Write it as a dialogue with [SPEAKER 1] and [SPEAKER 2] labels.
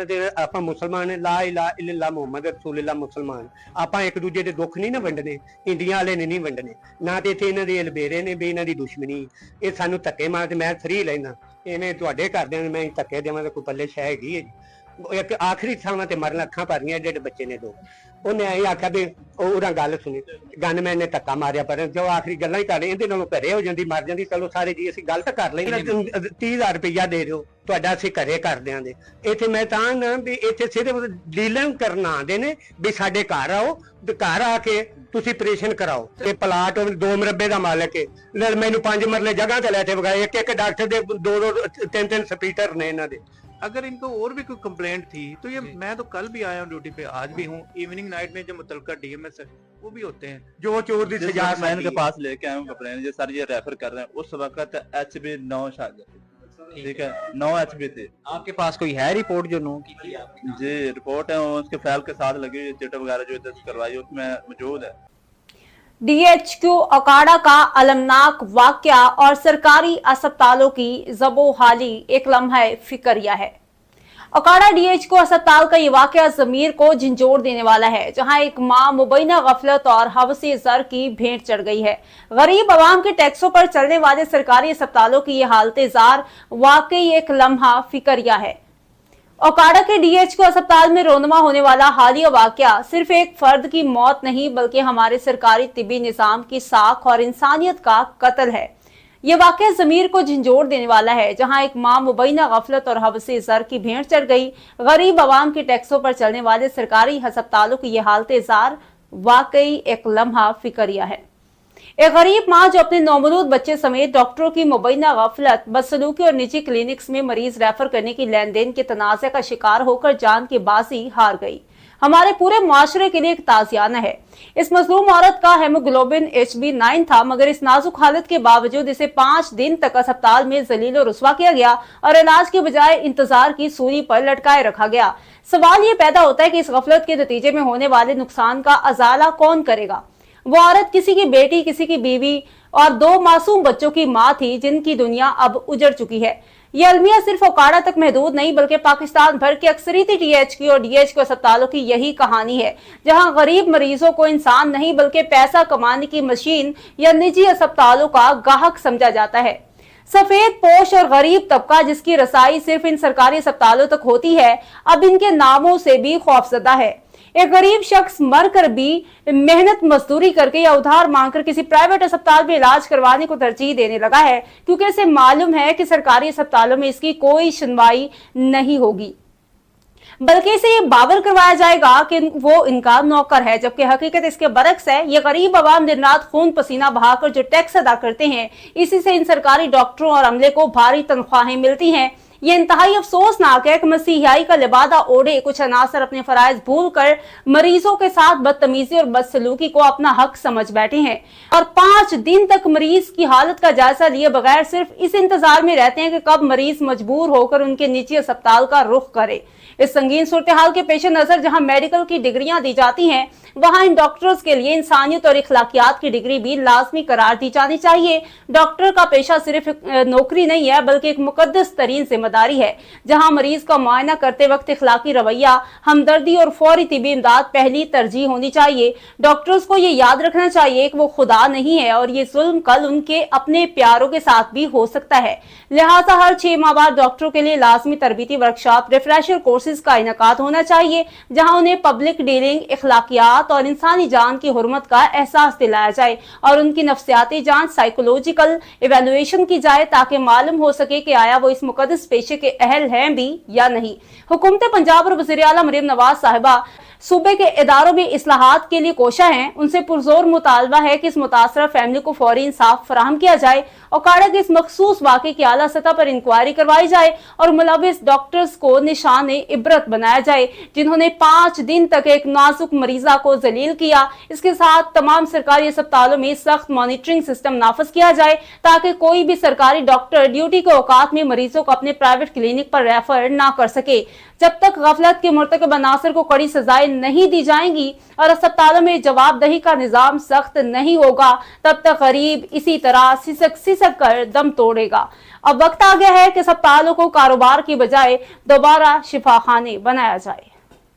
[SPEAKER 1] ਆਪਾਂ ਮੁਸਲਮਾਨ ਲਾ ਇਲਾਹਾ ਇल्लल्लाह ਮੁਹੰਮਦ ਰਸੂਲullah ਮੁਸਲਮਾਨ ਆਪਾਂ ਇੱਕ ਦੂਜੇ ਦੇ ਦੁੱਖ ਨਹੀਂ ਨਾ ਵੰਡਣੇ ਇੰਡੀਆ ਵਾਲੇ ਨੇ ਨਹੀਂ ਵੰਡਣੇ ਨਾ ਤੇ ਇੱਥੇ ਇਹਨਾਂ ਦੇ ਅਲਬੇਰੇ ਨੇ ਵੀ ਇਹਨਾਂ ਦੀ ਦੁਸ਼ਮਣੀ ਇਹ ਸਾਨੂੰ ਧੱਕੇ ਮਾਰ ਤੇ ਮੈਂ ਫਰੀ ਲੈਣਾ ਇਹਨੇ ਤੁਹਾਡੇ ਘਰਦਿਆਂ ਨੂੰ ਮੈਂ ਧੱਕੇ ਦੇਵਾਂ ਤਾਂ ਕੋਈ ਪੱਲੇ ਸ਼ੈ ਹੈਗੀ ਹੈ ਜੀ ਇੱਕ ਆਖਰੀ ਥਾਵਾਂ ਤੇ ਮਰਨ ਅੱਖਾਂ ਭਰੀਆਂ ਜਿਹੜੇ ਬੱਚੇ ਨੇ ਦੋ ਉਹਨੇ ਐਂ ਆਖਿਆ ਵੀ ਉਹਦਾ ਗੱਲ ਸੁਣੀ ਗਨਮੈਨ ਨੇ ਧੱਕਾ ਮਾਰਿਆ ਪਰ ਜੋ ਆਖਰੀ ਗੱਲਾਂ ਹੀ ਕਰ ਰਹੇ ਇਹਦੇ ਨਾਲੋਂ ਘਰੇ ਹੋ ਜਾਂਦੀ ਮਰ ਜਾਂਦੀ ਚਲੋ ਸਾਰੇ ਜੀ ਅਸੀਂ ਗਲਤ ਕਰ ਲਈ 30,000 ਰੁਪਇਆ ਦੇ ਦਿਓ ਤੁਹਾਡਾ ਅਸੀਂ ਘਰੇ ਕਰ ਦਿਆਂਗੇ ਇੱਥੇ ਮੈਂ ਤਾਂ ਨਾ ਵੀ ਇੱਥੇ ਸਿਰਫ ਡੀਲਿੰਗ ਕਰਨ ਆਉਂਦੇ ਨੇ ਵੀ ਸਾਡੇ ਘਰ ਆਓ ਤੇ ਘਰ ਆ ਕੇ ਤੁਸੀਂ ਆਪਰੇਸ਼ਨ ਕਰਾਓ ਤੇ ਪਲਾਟ 2 ਮਰਬੇ ਦਾ ਮਾਲਕ ਹੈ ਮੈਨੂੰ 5 ਮਰਲੇ ਜਗ੍ਹਾ ਤੇ ਲੈ ਕੇ ਵਗਾਏ ਇੱਕ ਡਾਕਟਰ ਦੇ 2 3 ਸਪੀਟਰ ਨੇ ਇਹਨਾਂ ਦੇ
[SPEAKER 2] अगर इनको और भी कोई कंप्लेंट थी तो ये मैं तो कल भी आया हूँ ड्यूटी पे आज भी हूँ इवनिंग नाइट में जो मुतलका डीएमएस है वो भी होते हैं
[SPEAKER 1] जो चोर दी सजा
[SPEAKER 3] मैन के पास लेके आए हूँ कंप्लेंट जो सर ये रेफर कर रहे हैं उस वक्त HB 9 शायद ठीक है 9 HB थे।
[SPEAKER 4] आपके पास कोई है रिपोर्ट जो 9 की थी?
[SPEAKER 3] जी रिपोर्ट है उसके फाइल के साथ लगी हुई चिट वगैरह जो दर्ज करवाई उसमें मौजूद है।
[SPEAKER 5] DHQ अकाड़ा का अलमनाक वाकया और सरकारी अस्पतालों की ज़बोहाली एक लम्हा फिक्रिया है। अकाड़ा DHQ अस्पताल का ये वाकया ज़मीर को झंझोड़ देने वाला है, जहां एक मां मुबैना गफलत और हवसे ज़र की भेंट चढ़ गई है। गरीब आवाम के टैक्सों पर चलने वाले सरकारी अस्पतालों की ये हालत ज़ार वाकई एक लम्हा फिक्रिया है। अकाड़ा के DHQ अस्पताल में रोनमा होने वाला हालिया वाकया सिर्फ एक फर्द की मौत नहीं बल्कि हमारे सरकारी तिब्बी निजाम की साख और इंसानियत का कत्ल है। ये वाकया जमीर को झंझोड़ देने वाला है, जहां एक मां मुबैना गफलत और हवसे ज़र की भेंट चढ़ गई। गरीब आवाम के टैक्सों पर चलने वाले सरकारी अस्पतालों की ये हालत ज़ार वाकई एक लम्हा फिक्रिया है। एक गरीब मां जो अपने नौमौलूद बच्चे समेत डॉक्टरों की मुबैना गफलत, बदसलूकी और निजी क्लिनिक्स में मरीज रेफर करने की लेन देन के तनाज़े का शिकार होकर जान की बाजी हार गई, हमारे पूरे मुआशरे के लिए एक ताज़ियाना है। इस मजलूम औरत का हेमोग्लोबिन HB 9 था, मगर इस नाजुक हालत के बावजूद इसे 5 दिन तक अस्पताल में जलील और रुस्वा किया गया और इलाज के बजाय इंतजार की सूली पर लटकाए रखा गया। सवाल ये पैदा होता है कि इस गफलत के नतीजे में होने वाले नुकसान का अजाला कौन करेगा? वो औरत किसी की बेटी, किसी की बीवी और 2 मासूम बच्चों की मां थी, जिनकी दुनिया अब उजड़ चुकी है। ये अलमिया सिर्फ अकाड़ा तक महदूद नहीं बल्कि पाकिस्तान भर के अक्सरियती DHQ और DHQ अस्पतालों की यही कहानी है, जहां गरीब मरीजों को इंसान नहीं बल्कि पैसा कमाने की मशीन या निजी अस्पतालों का गाहक समझा जाता है। सफेद पोश और गरीब तबका जिसकी रसाई सिर्फ इन सरकारी अस्पतालों तक होती है, अब इनके नामों से भी खौफजदा है। एक गरीब शख्स मर कर भी मेहनत मजदूरी करके या उधार मांगकर किसी प्राइवेट अस्पताल में इलाज करवाने को तरजीह देने लगा है, क्योंकि इसे मालूम है कि सरकारी अस्पतालों में इसकी कोई सुनवाई नहीं होगी, बल्कि इसे ये बावर करवाया जाएगा कि वो इनका नौकर है, जबकि हकीकत इसके बरक्स है। ये गरीब आवाम दिन रात खून पसीना बहाकर जो टैक्स अदा करते हैं, इसी से इन सरकारी डॉक्टरों और अमले को भारी तनख्वाहें मिलती हैं। ये इंतहाई अफसोसनाक है कि मसीहाई का लिबादा ओढ़े कुछ अनासर अपने फराइज भूल कर मरीजों के साथ बदतमीजी और बदसलूकी को अपना हक समझ बैठे हैं और 5 दिन तक मरीज की हालत का जायजा लिए बगैर सिर्फ इस इंतजार में रहते हैं कि कब मरीज मजबूर होकर उनके निजी अस्पताल का रुख करे। इस संगीन सूरत हाल के पेश नजर जहां मेडिकल की डिग्रियां दी जाती हैं, वहां इन डॉक्टर्स के लिए इंसानियत और इखलाकियात की डिग्री भी लाजमी करार दी जानी चाहिए। डॉक्टर का पेशा सिर्फ नौकरी नहीं है बल्कि एक मुकद्दस तरीन जिम्मेदारी है, जहां मरीज का मुआयना करते वक्त इखलाकी रवैया, हमदर्दी और फौरी तिबी इमदाद पहली तरजीह होनी चाहिए। डॉक्टर्स को ये याद रखना चाहिए कि वो खुदा नहीं है और ये जुल्म कल उनके अपने प्यारों के साथ भी हो सकता है। लिहाजा हर 6 माह बाद डॉक्टरों के लिए लाजमी तरबीती वर्कशॉप, रिफ्रेशर कोर्सेज का इनेकाद होना चाहिए, जहां उन्हें पब्लिक डीलिंग, इखलाकियात और इंसानी जान की हुर्मत का एहसास दिलाया जाए और उनकी नफ्सियाती जांच, साइकोलॉजिकल इवेल्युएशन की जाए, ताकि मालूम हो सके कि आया वो इस मुकद्दस पेशे के अहल हैं भी या नहीं। हुकूमत पंजाब और वज़ीर आला मरीम नवाज साहिबा सूबे के इदारों में इस्लाहात के लिए कोशा हैं। उनसे पुरजोर मुतालबा है कि इस मुतासरा फैमिली को फौरी इंसाफ फराहम किया जाए, अकाड़ा के इस मखसूस वाक़े की आला सतह पर इंक्वायरी करवाई जाए और मुलविस डॉक्टर्स को निशान इबरत बनाया जाए, जिन्होंने 5 दिन तक एक नाजुक मरीजा को जलील किया। इसके साथ तमाम सरकारी अस्पतालों में सख्त मॉनिटरिंग सिस्टम नाफज किया जाए, ताकि कोई भी सरकारी डॉक्टर ड्यूटी के औकात में मरीजों को अपने प्राइवेट क्लिनिक पर रेफर ना कर सके। जब तक गफलत के मुर्तकब अनासर को कड़ी सजाएं नहीं दी जाएंगी और अस्पतालों में जवाबदही का निजाम सख्त नहीं होगा, तब तक गरीब इसी तरह सिसक कर दम तोड़ेगा। अब वक्त आ गया है कि अस्पतालों को कारोबार की बजाय दोबारा शिफाखाने बनाया जाए।